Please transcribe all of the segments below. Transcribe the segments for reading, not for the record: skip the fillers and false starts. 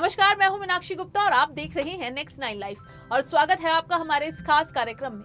नमस्कार, मैं हूं मीनाक्षी गुप्ता और आप देख रहे हैं नेक्स्ट 9 लाइव और स्वागत है आपका हमारे इस खास कार्यक्रम में।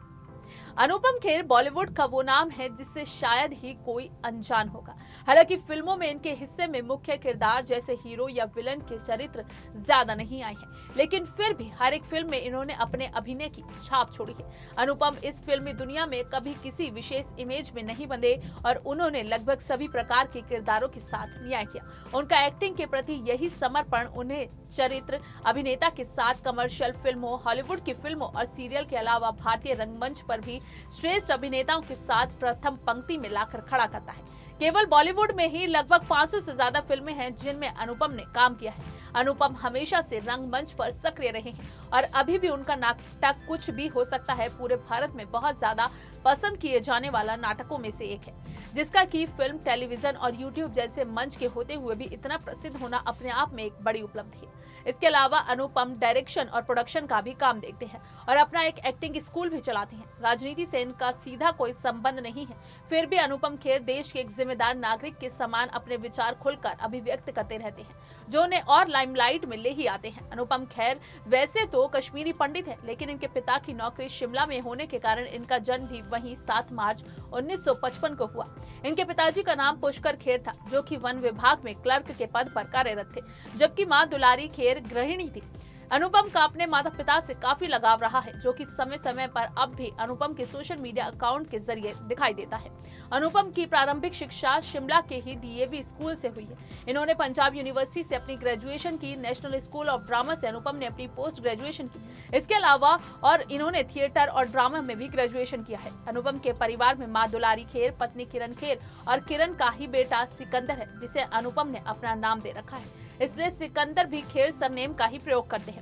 अनुपम खेर बॉलीवुड का वो नाम है जिससे शायद ही कोई अनजान होगा। हालांकि फिल्मों में इनके हिस्से में मुख्य किरदार जैसे हीरो या विलन के चरित्र ज्यादा नहीं आए हैं, लेकिन फिर भी हर एक फिल्म में इन्होंने अपने अभिनय की छाप छोड़ी है। अनुपम इस फिल्मी दुनिया में कभी किसी विशेष इमेज में नहीं बंधे और उन्होंने लगभग सभी प्रकार के किरदारों के साथ न्याय किया। उनका एक्टिंग के प्रति यही समर्पण उन्हें चरित्र अभिनेता के साथ कमर्शियल फिल्मों, हॉलीवुड की फिल्मों और सीरियल के अलावा भारतीय रंगमंच पर भी श्रेष्ठ अभिनेताओं के साथ प्रथम पंक्ति में लाकर खड़ा करता है। केवल बॉलीवुड में ही लगभग 500 से ज्यादा फिल्में हैं जिनमें अनुपम ने काम किया है। अनुपम हमेशा से रंगमंच पर सक्रिय रहे हैं और अभी भी उनका नाटक कुछ भी हो सकता है पूरे भारत में बहुत ज्यादा पसंद किए जाने वाला नाटकों में से एक है, जिसका की फिल्म, टेलीविजन और यूट्यूब जैसे मंच के होते हुए भी इतना प्रसिद्ध होना अपने आप में एक बड़ी उपलब्धि है। इसके अलावा अनुपम डायरेक्शन और प्रोडक्शन का भी काम देखते हैं और अपना एक एक्टिंग स्कूल भी चलाते हैं। राजनीति से इनका सीधा कोई संबंध नहीं है, फिर भी अनुपम खेर देश के एक जिम्मेदार नागरिक के समान अपने विचार खुलकर अभिव्यक्त करते रहते हैं, जो उन्हें और लाइमलाइट में ले ही आते हैं। अनुपम खेर वैसे तो कश्मीरी पंडित है, लेकिन इनके पिता की नौकरी शिमला में होने के कारण इनका जन्म भी वहीं 7 मार्च 1955 को हुआ। इनके पिताजी का नाम पुष्कर खेर था, जो कि वन विभाग में क्लर्क के पद पर कार्यरत थे, जबकि मां दुलारी खेर गृहिणी थी। अनुपम का अपने माता पिता से काफी लगाव रहा है, जो कि समय समय पर अब भी अनुपम के सोशल मीडिया अकाउंट के जरिए दिखाई देता है। अनुपम की प्रारंभिक शिक्षा शिमला के ही डीएवी स्कूल से हुई है। इन्होंने पंजाब यूनिवर्सिटी से अपनी ग्रेजुएशन की, नेशनल स्कूल ऑफ ड्रामा से अनुपम ने अपनी पोस्ट ग्रेजुएशन की। इसके अलावा और इन्होंने थिएटर और ड्रामा में भी ग्रेजुएशन किया है। अनुपम के परिवार में माँ दुलारी खेर, पत्नी किरण खेर और किरण का ही बेटा सिकंदर है, जिसे अनुपम ने अपना नाम दे रखा है, इसलिए सिकंदर भी खेर सरनेम का ही प्रयोग करते हैं।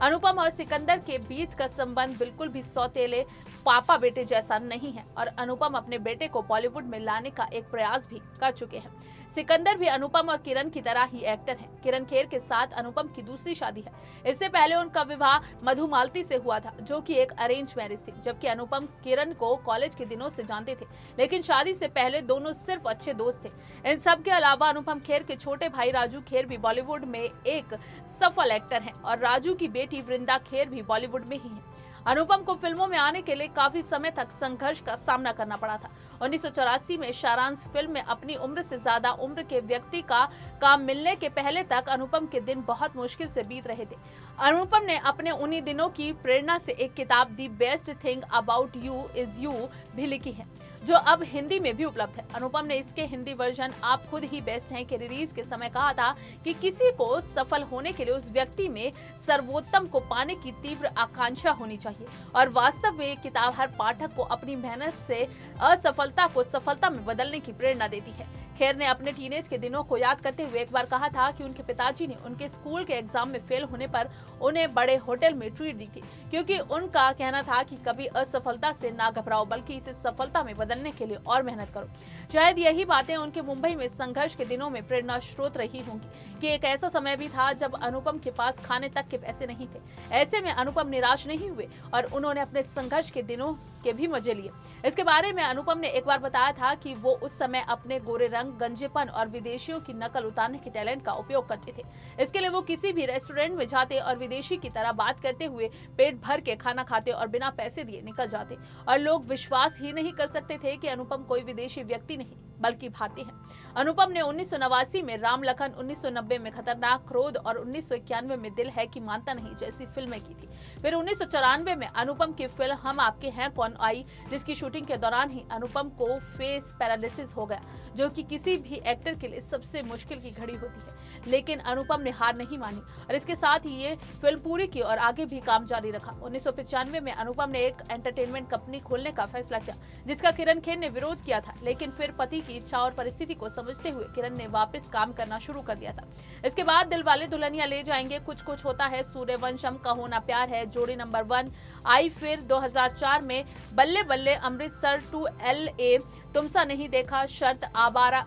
अनुपम और सिकंदर के बीच का संबंध बिल्कुल भी सौतेले पापा बेटे जैसा नहीं है और अनुपम अपने बेटे को बॉलीवुड में लाने का एक प्रयास भी कर चुके हैं। सिकंदर भी अनुपम और किरण की तरह ही एक्टर हैं। किरण खेर के साथ अनुपम की दूसरी शादी है। इससे पहले उनका विवाह मधुमालती से हुआ था, जो कि एक अरेंज मैरिज थी, जबकि अनुपम किरण को कॉलेज के दिनों से जानते थे, लेकिन शादी से पहले दोनों सिर्फ अच्छे दोस्त थे। इन सब के अलावा अनुपम खेर के छोटे भाई राजू खेर भी बॉलीवुड में एक सफल एक्टर हैं और राजू की बेटी वृंदा खेर भी बॉलीवुड में ही है। अनुपम को फिल्मों में आने के लिए काफी समय तक संघर्ष का सामना करना पड़ा था। 1984 में सारांश फिल्म में अपनी उम्र से ज्यादा उम्र के व्यक्ति का काम मिलने के पहले तक अनुपम के दिन बहुत मुश्किल से बीत रहे थे। अनुपम ने अपने उन्हीं दिनों की प्रेरणा से एक किताब the best thing about you is you भी लिखी है, जो अब हिंदी में भी उपलब्ध है। अनुपम ने इसके हिंदी वर्जन आप खुद ही बेस्ट हैं के रिलीज के समय कहा था कि किसी को सफल होने के लिए उस व्यक्ति में सर्वोत्तम को पाने की तीव्र आकांक्षा होनी चाहिए और वास्तव में ये किताब हर पाठक को अपनी मेहनत से असफलता को सफलता में बदलने की प्रेरणा देती है। खेर ने अपने टीनेज के दिनों को याद करते हुए एक बार कहा था कि उनके पिताजी ने उनके स्कूल के एग्जाम में फेल होने पर उन्हें बड़े होटल में ट्रीट दी थी, क्योंकि उनका कहना था कि कभी असफलता से ना घबराओ, बल्कि इसे सफलता में बदलने के लिए और मेहनत करो। शायद यही बातें उनके मुंबई में संघर्ष के दिनों में प्रेरणा स्रोत रही होंगी कि एक ऐसा समय भी था जब अनुपम के पास खाने तक के पैसे नहीं थे। ऐसे में अनुपम निराश नहीं हुए और उन्होंने अपने संघर्ष के दिनों के भी मजे लिए। इसके बारे में अनुपम ने एक बार बताया था कि वो उस समय अपने गोरे रंग, गंजेपन और विदेशियों की नकल उतारने के टैलेंट का उपयोग करते थे। इसके लिए वो किसी भी रेस्टोरेंट में जाते और विदेशी की तरह बात करते हुए पेट भर के खाना खाते और बिना पैसे दिए निकल जाते और लोग विश्वास ही नहीं कर सकते थे कि अनुपम कोई विदेशी व्यक्ति नहीं बल्कि भारतीय है। अनुपम ने 1989 में राम लखन, 1990 में खतरनाक, क्रोध और 1991 में दिल है कि मानता नहीं जैसी फिल्में की थी। फिर 1994 में अनुपम की फिल्म हम आपके हैं कौन आई, जिसकी शूटिंग के दौरान ही अनुपम को फेस पैरालिसिस हो गया, जो कि किसी भी एक्टर के लिए सबसे मुश्किल की घड़ी होती है। लेकिन अनुपम ने हार नहीं मानी और इसके साथ ही ये फिल्म पूरी की और आगे भी काम जारी रखा। 1995 में अनुपम ने एक एंटरटेनमेंट कंपनी खोलने का फैसला किया, जिसका किरण खेर ने विरोध किया था, लेकिन फिर पति की इच्छा और परिस्थिति को समझते हुए किरण ने वापस काम करना शुरू कर दिया था। इसके बाद दिलवाले दुल्हनिया ले जाएंगे, कुछ कुछ होता है, सूर्यवंशम, कहो ना प्यार है, जोड़ी नंबर 1 आई, फिर 2004 में बल्ले बल्ले, अमृतसर टू LA, तुमसा नहीं देखा, शर्त, आवारा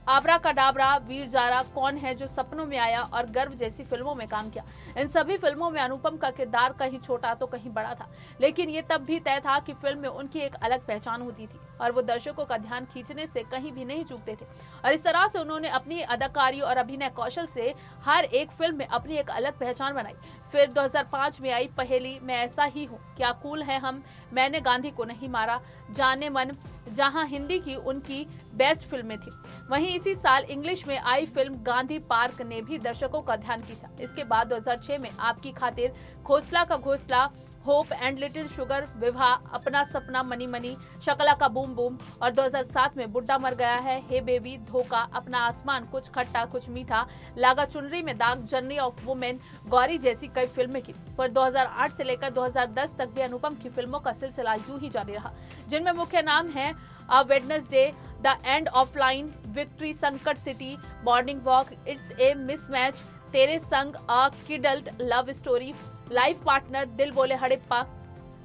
आबरा कडाबरा, वीर जारा, कौन है जो सपनों में आया और गर्व जैसी फिल्मों में काम किया। इन सभी फिल्मों में अनुपम का किरदार कहीं छोटा तो कहीं बड़ा था, लेकिन ये तब भी तय था कि फिल्म में उनकी एक अलग पहचान होती थी और वो दर्शकों का ध्यान खींचने से कहीं भी नहीं चूकते थे। और इस तरह से उन्होंने अपनी अदाकारी और अभिनय कौशल से हर एक फिल्म में अपनी एक अलग पहचान बनाई। फिर 2005 में आई पहेली, मैं ऐसा ही हूँ, क्या कूल है हम, मैंने गांधी को नहीं मारा, जाने मन, जहां हिंदी की उनकी बेस्ट फिल्में थी। वहीं इसी साल इंग्लिश में आई फिल्म गांधी पार्क ने भी दर्शकों का ध्यान खींचा। इसके बाद 2006 में आपकी खातिर, घोंसला का घोंसला, होप एंड लिटिल शुगर, विवाह, अपना सपना, मनी मनी, शकला का बूम बूम और 2007 में बुड्ढा मर गया है, हे बेबी, धोखा, अपना आसमान, कुछ खट्टा कुछ मीठा, लागा चुनरी में दाग, जर्नी ऑफ वुमेन, गौरी जैसी कई फिल्में की। फिर 2008 से लेकर 2010 तक भी अनुपम की फिल्मों का सिलसिला यूं ही जारी रहा, जिनमें मुख्य नाम है a Wednesday, the end of line, victory, Sankat city, morning walk, it's a mismatch, Tere Sang, a kidult love story, life partner, Dil Bole Hadippa,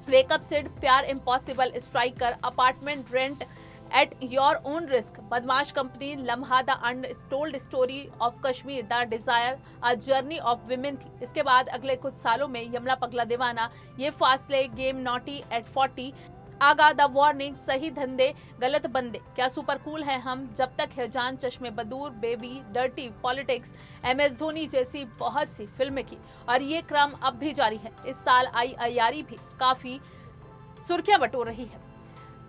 wake up Sid, Pyaar impossible, striker, apartment rent at your own risk, Badmaash company, Lamhaa, the untold story of Kashmir, the desire, a journey of women थी। इसके बाद अगले कुछ सालों में यमला पगला Deewana, Yeh Faasle, Game, Naughty at 40, Aaga, The Warning, Sahi Dhandhe, गलत बंदे, क्या सुपर कूल है हम, जब तक Hai Jaan, Chashme Baddoor, baby, dirty, politics, MS Dhoni जैसी बहुत सी फिल्में की और ये क्रम अब भी जारी है। इस साल आई अयारी भी काफी सुर्खियां बटोर रही है।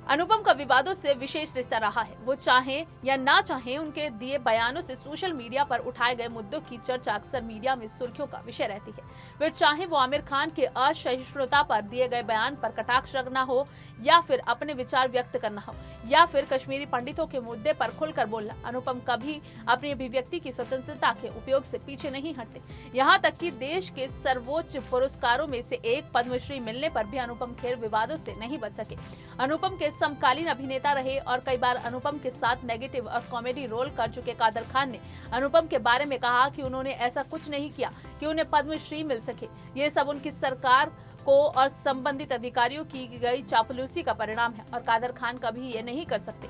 अनुपम का विवादों से विशेष रिश्ता रहा है। वो चाहें या ना चाहें, उनके दिए बयानों से सोशल मीडिया पर उठाए गए मुद्दों की चर्चा अक्सर मीडिया में सुर्खियों का विषय रहती है। फिर चाहे वो आमिर खान के असहिष्णुता पर दिए गए बयान पर कटाक्ष रखना हो, या फिर अपने विचार व्यक्त करना हो, या फिर कश्मीरी पंडितों के मुद्दे पर खुलकर बोलना, अनुपम कभी अपनी अभिव्यक्ति की स्वतंत्रता के उपयोग से पीछे नहीं हटते। यहाँ तक कि देश के सर्वोच्च पुरस्कारों में से एक पद्मश्री मिलने पर भी अनुपम खेर विवादों से नहीं बच सके। अनुपम के समकालीन अभिनेता रहे और कई बार अनुपम के साथ नेगेटिव और कॉमेडी रोल कर चुके कादर खान ने अनुपम के बारे में कहा कि उन्होंने ऐसा कुछ नहीं किया कि उन्हें पद्मश्री मिल सके। ये सब उनकी सरकार को और संबंधित अधिकारियों की गई चापलूसी का परिणाम है और कादर खान कभी ये नहीं कर सकते।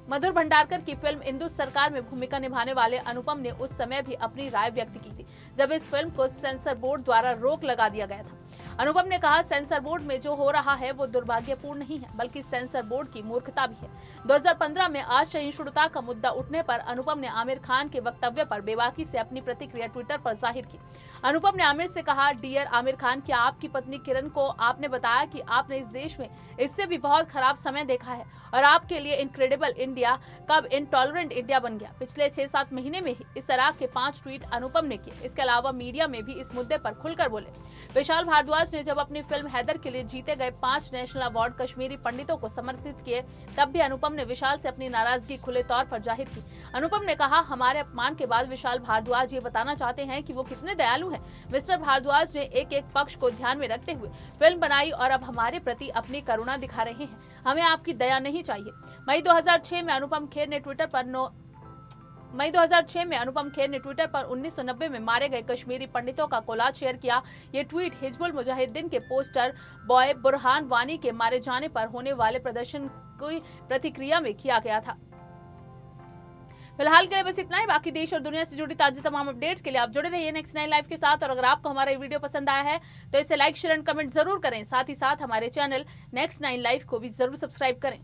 मधुर भंडारकर की फिल्म इंदु सरकार में भूमिका निभाने वाले अनुपम ने उस समय भी अपनी राय व्यक्त की थी, जब इस फिल्म को सेंसर बोर्ड द्वारा रोक लगा दिया गया था। अनुपम ने कहा, सेंसर बोर्ड में जो हो रहा है वो दुर्भाग्यपूर्ण नहीं है, बल्कि सेंसर बोर्ड की मूर्खता भी है। 2015 में असहिष्णुता का मुद्दा उठने पर अनुपम ने आमिर खान के वक्तव्य पर बेबाकी से अपनी प्रतिक्रिया ट्विटर पर जाहिर की। अनुपम ने आमिर से कहा, डियर आमिर खान, क्या आपकी पत्नी किरण को आपने बताया कि आपने इस देश में इससे भी बहुत खराब समय देखा है और आपके लिए इनक्रेडिबल इंडिया कब इनटॉलरेंट इंडिया बन गया। पिछले 6-7 महीने में ही इस तरह के 5 ट्वीट अनुपम ने किए। इसके अलावा मीडिया में भी इस मुद्दे पर खुलकर बोले। विशाल भारद्वाज ने जब अपनी फिल्म हैदर के लिए जीते गए 5 नेशनल अवार्ड कश्मीरी पंडितों को समर्पित किए, तब भी अनुपम ने विशाल से अपनी नाराजगी खुले तौर पर जाहिर की। अनुपम ने कहा, हमारे अपमान के बाद विशाल भारद्वाज ये बताना चाहते हैं कि वो कितने दयालु हैं। मिस्टर भारद्वाज ने एक एक पक्ष को ध्यान में रखते हुए फिल्म बनाई और अब हमारे प्रति अपनी करुणा दिखा रहे हैं। हमें आपकी दया नहीं चाहिए। मई 2006 में अनुपम खेर ने ट्विटर पर 1990 में मारे गए कश्मीरी पंडितों का कोलाज शेयर किया। ये ट्वीट हिजबुल मुजाहिदीन के पोस्टर बॉय बुरहान वानी के मारे जाने पर होने वाले प्रदर्शन की प्रतिक्रिया में किया गया था। फिलहाल के लिए बस इतना ही। बाकी देश और दुनिया से जुड़ी ताजी तमाम अपडेट्स के लिए आप जुड़े रहिए नेक्स्ट 9 लाइव के साथ। और अगर आपको हमारा ये वीडियो पसंद आया है तो इसे लाइक, शेयर एंड कमेंट जरूर करें। साथ ही साथ हमारे चैनल नेक्स्ट 9 लाइव को भी जरूर सब्सक्राइब करें।